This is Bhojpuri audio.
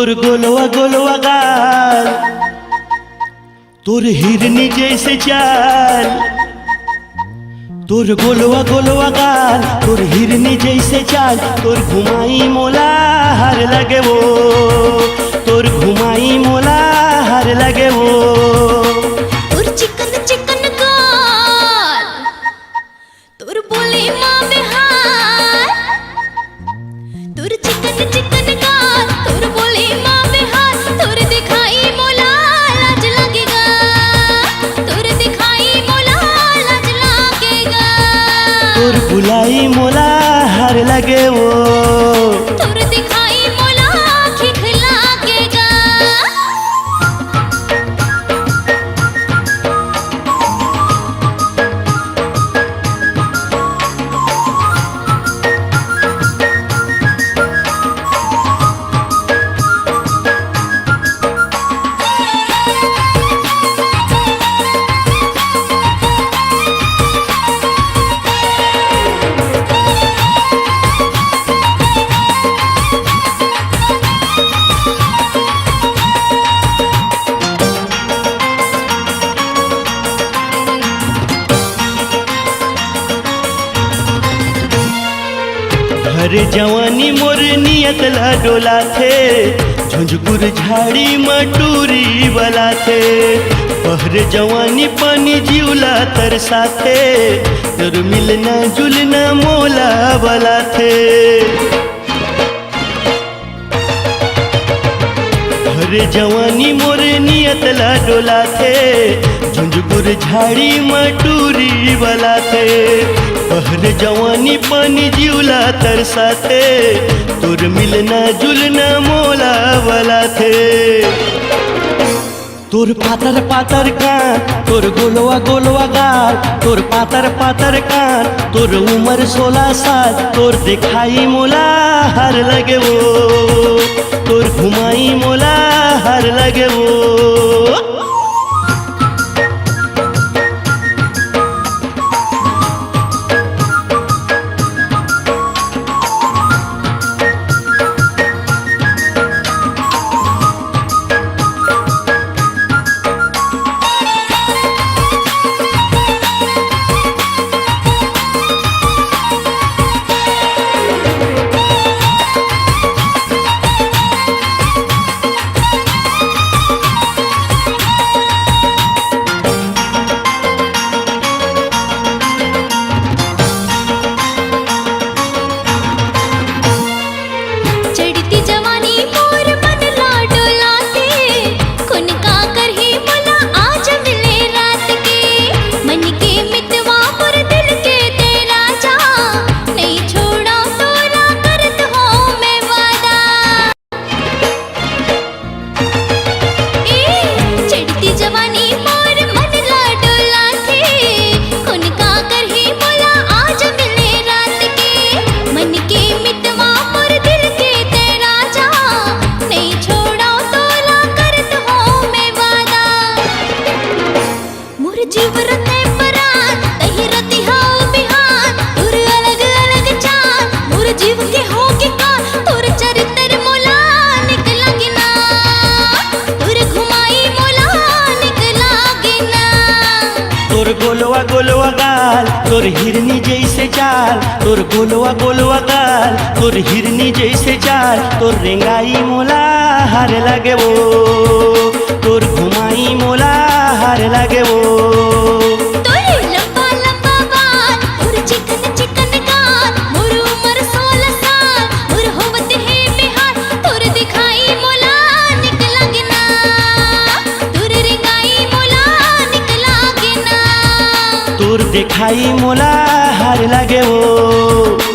तोर गोलवा गोलवा गाल, तोर हिरनी जैसे चाल। तोर गोलवा गोलवा गाल, तोर हिरनी जैसे चाल। तोर घुमाई मोला हर लगे वो, तोर घुमाई मोला हर लगे वो। तोर चिकन चिकन गाल, तोर बोले माँ बिहार। तोर चिकन चिकन गाल, तोर बोले माँ बिहार। तोर दिखाई मोला लाज लगेगा, तोर दिखाई मोला लाज लगेगा। तोर बुलाई मोला हर लगे वो, तोर दिखाई मोला खिख लगेगा। हर जवानी मोर नियत ला डोला थे, झुंझुर झाड़ी मटूरी वाला थे। बहर जवानी पानी जीवला तरसा थे, तर मिलना जुलना मोला वाला थे। हर जवानी मोर नियत ला डोला थे, झुंझुर झाड़ी मटूरी वाला थे। बहर जवानी पानी जीवला तरसा थे, तोर मिलना जुलना मोला वाला थे। तोर पातर पातर कान, तोर गोलवा गोलवा गाल। तोर पातर पातर कान, तोर उम्र 16 साल। तोर दिखाई मोला हर लगे वो, तोर घुमाई मोला हर लगे वो। गोलवा गोलवा गाल, तोर हिरनी जैसे चाल। तोर गोलवा गोलवा गाल, तोर हिरनी जैसे चाल। तोर रेंगाई मोला हर लगे वो, तोर घुमाई मोला हर लगे वो। तोर दिखाई मोला हर लगे वो।